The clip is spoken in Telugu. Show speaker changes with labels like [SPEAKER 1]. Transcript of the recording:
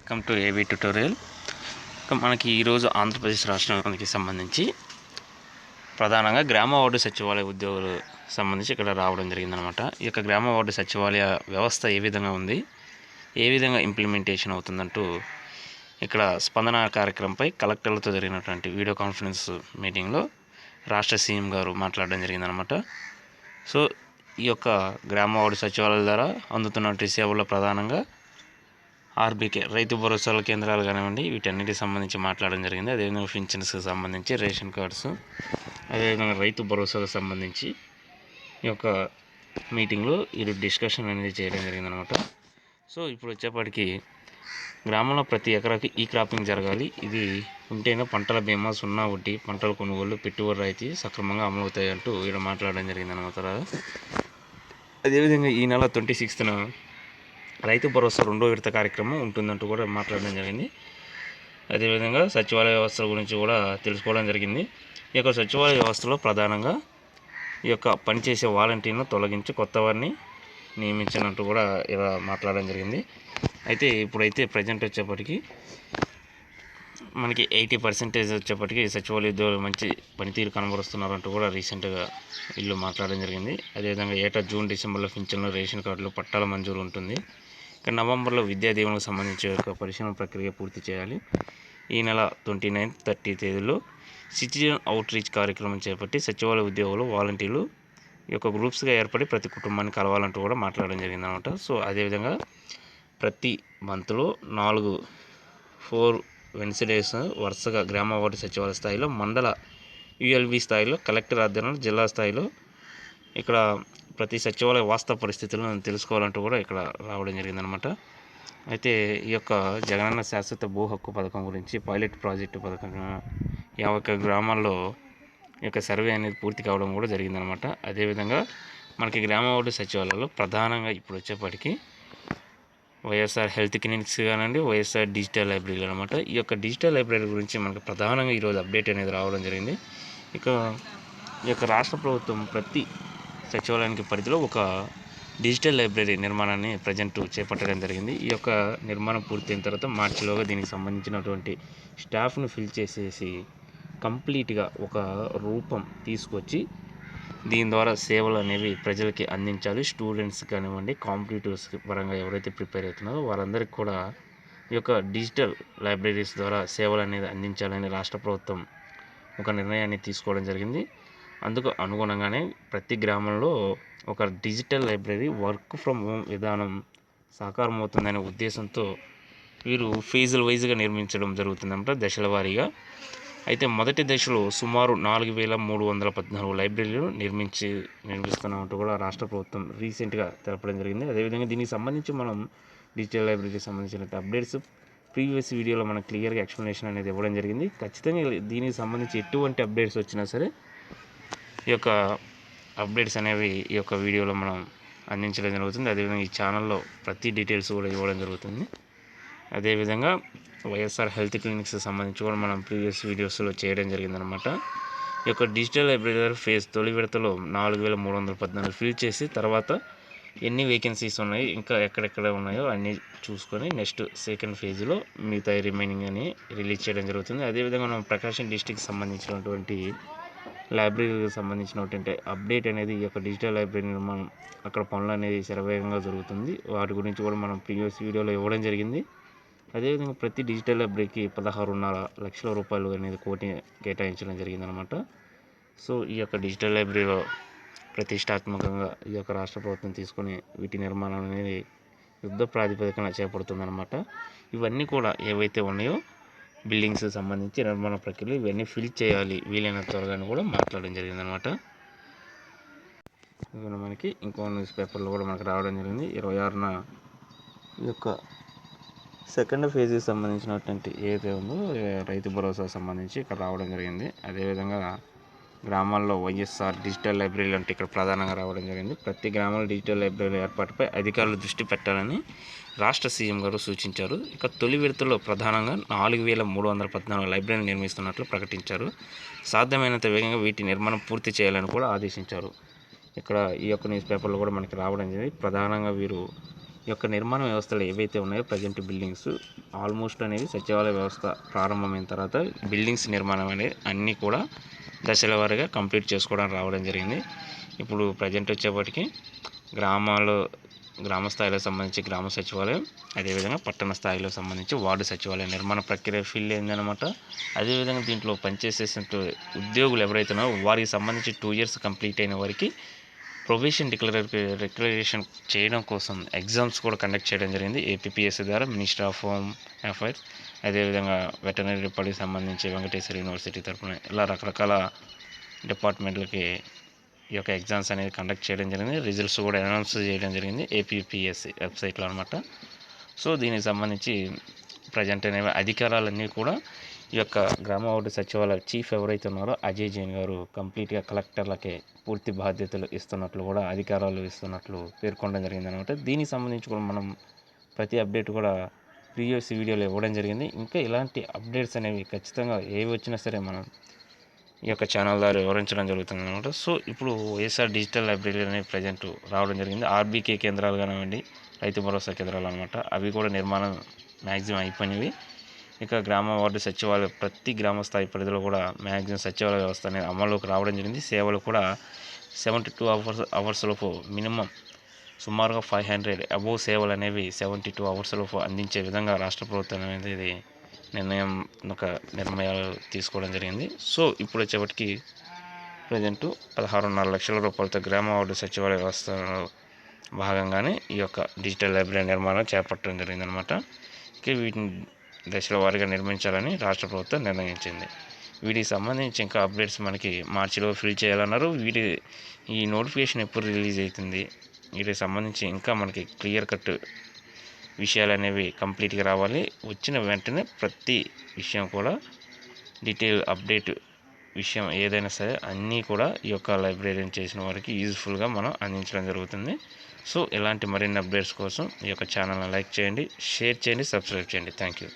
[SPEAKER 1] Welcome to AB tutorial. మనకి ఈరోజు ఆంధ్రప్రదేశ్ రాష్ట్రానికి సంబంధించి ప్రధానంగా గ్రామ వార్డు సచివాలయ ఉద్యోగులు సంబంధించి ఇక్కడ రావడం జరిగిందనమాట. ఈ యొక్క గ్రామ వార్డు సచివాలయ వ్యవస్థ ఏ విధంగా ఉంది, ఏ విధంగా ఇంప్లిమెంటేషన్ అవుతుందంటూ ఇక్కడ స్పందన కార్యక్రమంపై కలెక్టర్లతో జరిగినటువంటి వీడియో కాన్ఫరెన్స్ మీటింగ్లో రాష్ట్ర సీఎం గారు మాట్లాడడం జరిగిందనమాట. సో ఈ యొక్క గ్రామ వార్డు సచివాలయాల ద్వారా అందుతున్నటువంటి సేవల్లో ప్రధానంగా ఆర్బీకే రైతు భరోసాల కేంద్రాలు కానివ్వండి, వీటన్నిటికి సంబంధించి మాట్లాడడం జరిగింది. అదేవిధంగా పింఛన్స్కి సంబంధించి రేషన్ కార్డ్స్, అదేవిధంగా రైతు భరోసాలకు సంబంధించి ఈ యొక్క మీటింగ్లో ఇది డిస్కషన్ అనేది చేయడం జరిగిందనమాట. సో ఇప్పుడు వచ్చేప్పటికి గ్రామంలో ప్రతి ఎకరాకి ఈ క్రాపింగ్ జరగాలి, ఇది ఉంటేనే పంటల బీమా, సున్నా వడ్డీ, పంటల కొనుగోలు, పెట్టుబడి రాయితీ సక్రమంగా అమలవుతాయి అంటూ ఇక్కడ మాట్లాడడం జరిగిందనమాట. అదేవిధంగా ఈ నెల 26న రైతు భరోసా 2వ విడత కార్యక్రమం ఉంటుందంటూ కూడా మాట్లాడడం జరిగింది. అదేవిధంగా సచివాలయ వ్యవస్థల గురించి కూడా తెలుసుకోవడం జరిగింది. ఈ యొక్క సచివాలయ వ్యవస్థలో ప్రధానంగా ఈ యొక్క పనిచేసే వాలంటీర్ను తొలగించి కొత్త వారిని నియమించినట్టు కూడా ఇలా మాట్లాడడం జరిగింది. అయితే ఇప్పుడైతే ప్రజెంట్ వచ్చేప్పటికి మనకి 80% వచ్చేప్పటికి సచివాలయ ఉద్యోగులు మంచి పనితీరు కనబరుస్తున్నారంటూ కూడా రీసెంట్గా వీళ్ళు మాట్లాడడం జరిగింది. అదేవిధంగా ఏటా జూన్, డిసెంబర్లో పింఛన్లు, రేషన్ కార్డులు, పట్టాల మంజూరు ఉంటుంది. ఇక నవంబర్లో విద్యా దీవెనకు సంబంధించి యొక్క పరిశీలన ప్రక్రియ పూర్తి చేయాలి. ఈ నెల 29, 30 తేదీల్లో సిటిజన్ అవుట్ రీచ్ కార్యక్రమం చేపట్టి సచివాలయ ఉద్యోగులు, వాలంటీర్లు ఈ యొక్క గ్రూప్స్గా ఏర్పడి ప్రతి కుటుంబాన్ని కలవాలంటూ కూడా మాట్లాడడం జరిగిందనమాట. సో అదేవిధంగా ప్రతి మంత్లో 4 వెన్స్డేస్ వరుసగా గ్రామ వార్డు సచివాలయ స్థాయిలో, మండల యుఎల్బి స్థాయిలో, కలెక్టర్ ఆధ్వర్యంలో, జిల్లా స్థాయిలో ఇక్కడ ప్రతి సచివాలయ వాస్తవ పరిస్థితులను తెలుసుకోవాలంటూ కూడా ఇక్కడ రావడం జరిగిందనమాట. అయితే ఈ యొక్క జగనన్న శాశ్వత భూ హక్కు పథకం గురించి పైలట్ ప్రాజెక్టు పథకం 51 గ్రామాల్లో ఈ యొక్క సర్వే అనేది పూర్తి కావడం కూడా జరిగిందనమాట. అదేవిధంగా మనకి గ్రామ వార్డు సచివాలయంలో ప్రధానంగా ఇప్పుడు వచ్చేప్పటికి వైఎస్ఆర్ హెల్త్ క్లినిక్స్ కానివ్వండి, వైఎస్ఆర్ డిజిటల్ లైబ్రరీలు అనమాట. ఈ యొక్క డిజిటల్ లైబ్రరీ గురించి మనకు ప్రధానంగా ఈరోజు అప్డేట్ అనేది రావడం జరిగింది. ఈ యొక్క రాష్ట్ర ప్రభుత్వం ప్రతి సచివాలయానికి పరిధిలో ఒక డిజిటల్ లైబ్రరీ నిర్మాణాన్ని ప్రజెంట్ చేపట్టడం జరిగింది. ఈ యొక్క నిర్మాణం పూర్తయిన తర్వాత మార్చిలోగా దీనికి సంబంధించినటువంటి స్టాఫ్ను ఫిల్ చేసేసి కంప్లీట్గా ఒక రూపం తీసుకొచ్చి దీని ద్వారా సేవలు అనేవి ప్రజలకి అందించాలి. స్టూడెంట్స్ కానివ్వండి, కాంపిటేటివ్స్ పరంగా ఎవరైతే ప్రిపేర్ అవుతున్నారో వారందరికీ కూడా ఈ యొక్క డిజిటల్ లైబ్రరీస్ ద్వారా సేవలు అనేది అందించాలని రాష్ట్ర ప్రభుత్వం ఒక నిర్ణయాన్ని తీసుకోవడం జరిగింది. అందుకు అనుగుణంగానే ప్రతి గ్రామంలో ఒక digital library work from home విధానం సాకారమవుతుందనే ఉద్దేశంతో వీరు ఫేజుల వైజ్గా నిర్మించడం జరుగుతుందన్నమాట, దశల వారీగా. అయితే మొదటి దశలో సుమారు 4314 లైబ్రరీలు నిర్మిస్తున్నామంటూ కూడా రాష్ట్ర ప్రభుత్వం రీసెంట్గా తెలపడం జరిగింది. అదేవిధంగా దీనికి సంబంధించి మనం డిజిటల్ లైబ్రరీకి సంబంధించిన అప్డేట్స్ ప్రీవియస్ వీడియోలో మనం క్లియర్గా ఎక్స్ప్లెనేషన్ అనేది ఇవ్వడం జరిగింది. ఖచ్చితంగా దీనికి సంబంధించి ఎటువంటి అప్డేట్స్ వచ్చినా సరే ఈ యొక్క అప్డేట్స్ అనేవి ఈ యొక్క వీడియోలో మనం అందించడం జరుగుతుంది. అదేవిధంగా ఈ ఛానల్లో ప్రతి డీటెయిల్స్ కూడా ఇవ్వడం జరుగుతుంది. అదేవిధంగా వైఎస్ఆర్ హెల్త్ క్లినిక్స్కి సంబంధించి కూడా మనం ప్రీవియస్ వీడియోస్లో చేయడం జరిగిందనమాట. ఈ యొక్క డిజిటల్ లైబ్రరీ ఫేజ్ తొలి విడతలో 4314 ఫిల్ చేసి తర్వాత ఎన్ని వేకెన్సీస్ ఉన్నాయి, ఇంకా ఎక్కడెక్కడ ఉన్నాయో అన్నీ చూసుకొని నెక్స్ట్ సెకండ్ ఫేజ్లో మిగతా రిమైనింగ్ అని రిలీజ్ చేయడం జరుగుతుంది. అదేవిధంగా మనం ప్రకాశం డిస్టిక్కి సంబంధించినటువంటి లైబ్రరీకి సంబంధించినటువంటి అప్డేట్ అనేది ఈ యొక్క డిజిటల్ లైబ్రరీ నిర్మాణం అక్కడ పనులు అనేది శరవేగంగా జరుగుతుంది. వాటి గురించి కూడా మనం ప్రీవియస్ వీడియోలో ఇవ్వడం జరిగింది. అదేవిధంగా ప్రతి డిజిటల్ లైబ్రరీకి 16.5 లక్షల రూపాయలు అనేది కోటి కేటాయించడం జరిగిందనమాట. సో ఈ యొక్క డిజిటల్ లైబ్రరీలో ప్రతిష్టాత్మకంగా ఈ యొక్క రాష్ట్ర ప్రభుత్వం తీసుకొని వీటి నిర్మాణం అనేది యుద్ధ ప్రాతిపదికన చేపడుతుందన్నమాట. ఇవన్నీ కూడా ఏవైతే ఉన్నాయో బిల్డింగ్స్ సంబంధించి నిర్మాణ ప్రక్రియలు ఇవన్నీ ఫిల్ చేయాలి వీలైన త్వరగా కూడా మాట్లాడడం జరిగిందనమాట. మనకి ఇంకో న్యూస్ పేపర్లో కూడా మనకు రావడం జరిగింది. 26న ఈ యొక్క సెకండ్ ఫేజ్కి సంబంధించినటువంటి ఏదైతే ఉందో రైతు భరోసా సంబంధించి ఇక్కడ రావడం జరిగింది. అదేవిధంగా గ్రామాల్లో వైఎస్ఆర్ డిజిటల్ లైబ్రరీలు అంటే ఇక్కడ ప్రధానంగా రావడం జరిగింది. ప్రతి గ్రామంలో డిజిటల్ లైబ్రరీ ఏర్పాటుపై అధికారులు దృష్టి పెట్టాలని రాష్ట్ర సీఎం గారు సూచించారు. ఇక తొలి విడతలో ప్రధానంగా 4314 లైబ్రరీలు నిర్మిస్తున్నట్లు ప్రకటించారు. సాధ్యమైనంత వేగంగా వీటి నిర్మాణం పూర్తి చేయాలని కూడా ఆదేశించారు. ఇక్కడ ఈ యొక్క న్యూస్ పేపర్లో కూడా మనకి రావడం జరిగింది. ప్రధానంగా వీరు ఈ యొక్క నిర్మాణ వ్యవస్థలు ఏవైతే ఉన్నాయో ప్రజెంట్ బిల్డింగ్స్ ఆల్మోస్ట్ అనేవి సచివాలయ వ్యవస్థ ప్రారంభమైన తర్వాత బిల్డింగ్స్ నిర్మాణం అనేది అన్నీ కూడా దశల వారీగా కంప్లీట్ చేసుకోవడానికి రావడం జరిగింది. ఇప్పుడు ప్రజెంట్ వచ్చేప్పటికి గ్రామ స్థాయిలో సంబంధించి గ్రామ సచివాలయం, అదేవిధంగా పట్టణ స్థాయిలో సంబంధించి వార్డు సచివాలయం నిర్మాణ ప్రక్రియ ఫిల్ అయిందనమాట. అదేవిధంగా దీంట్లో పనిచేసేసిన ఉద్యోగులు ఎవరైతే ఉన్నారో వారికి సంబంధించి 2 years కంప్లీట్ అయిన వారికి ప్రొబేషన్ డిక్లరేషన్ చేయడం కోసం ఎగ్జామ్స్ కూడా కండక్ట్ చేయడం జరిగింది ఏపీపీఎస్సీ ద్వారా, మినిస్టర్ ఆఫ్ హోమ్ అఫైర్స్, అదేవిధంగా వెటనరీ పడికి సంబంధించి వెంకటేశ్వర యూనివర్సిటీ తరఫున ఇలా రకరకాల డిపార్ట్మెంట్లకి ఈ యొక్క ఎగ్జామ్స్ అనేది కండక్ట్ చేయడం జరిగింది. రిజల్ట్స్ కూడా అనౌన్స్ చేయడం జరిగింది ఏపీపీఎస్సీ వెబ్సైట్లో అనమాట. సో దీనికి సంబంధించి ప్రజెంట్ అనేవి అధికారాలన్నీ కూడా ఈ యొక్క గ్రామ వార్డు సచివాలయ చీఫ్ ఎవరైతే ఉన్నారో అజయ్ జైన్ గారు కంప్లీట్గా కలెక్టర్లకే పూర్తి బాధ్యతలు ఇస్తున్నట్లు కూడా అధికారాలు ఇస్తున్నట్లు పేర్కొనడం జరిగింది అనమాట. దీనికి సంబంధించి కూడా మనం ప్రతి అప్డేట్ కూడా ప్రీవియస్ వీడియోలో ఇవ్వడం జరిగింది. ఇంకా ఇలాంటి అప్డేట్స్ అనేవి ఖచ్చితంగా ఏవి వచ్చినా సరే మనం ఈ యొక్క ఛానల్ ద్వారా వివరించడం జరుగుతుంది అనమాట. సో ఇప్పుడు వైఎస్ఆర్ డిజిటల్ లైబ్రరీ అనేది ప్రజెంట్ రావడం జరిగింది. ఆర్బీకే కేంద్రాలు కానివ్వండి, రైతు భరోసా కేంద్రాలు అనమాట, అవి కూడా నిర్మాణం మ్యాక్సిమం అయిపోయినవి. ఇక గ్రామ వార్డు సచివాలయం ప్రతి గ్రామ స్థాయి పరిధిలో కూడా మ్యాక్సిమం సచివాలయ వ్యవస్థ అనేది అమల్లోకి రావడం జరిగింది. సేవలు కూడా 72 అవర్స్లోపు మినిమం సుమారుగా 500 అబోవ్ సేవలు అనేవి 72 అవర్స్లోపు అందించే విధంగా రాష్ట్ర ప్రభుత్వం అనేది నిర్ణయాలు తీసుకోవడం జరిగింది. సో ఇప్పుడు వచ్చేప్పటికి ప్రజెంట్ 16.5 లక్షల రూపాయలతో గ్రామ వార్డు సచివాలయ వ్యవస్థలో భాగంగానే ఈ యొక్క డిజిటల్ లైబ్రరీ నిర్మాణం చేపట్టడం జరిగిందనమాట. ఇక వీటిని దశల వారీగా నిర్మించాలని రాష్ట్ర ప్రభుత్వం నిర్ణయించింది. వీటికి సంబంధించి ఇంకా అప్డేట్స్ మనకి మార్చిలో ఫిల్ చేయాలన్నారు. ఈ నోటిఫికేషన్ ఎప్పుడు రిలీజ్ అవుతుంది, వీటికి సంబంధించి ఇంకా మనకి క్లియర్ కట్ విషయాలు అనేవి కంప్లీట్గా రావాలి. వచ్చిన వెంటనే ప్రతి విషయం కూడా డీటెయిల్ అప్డేట్ విషయం ఏదైనా సరే అన్నీ కూడా ఈ యొక్క లైబ్రరీని చేసిన వారికి యూజ్ఫుల్గా మనం అందించడం జరుగుతుంది. సో ఇలాంటి మరిన్ని అప్డేట్స్ కోసం ఈ యొక్క ఛానల్ని లైక్ చేయండి, షేర్ చేయండి, సబ్స్క్రైబ్ చేయండి. Thank you.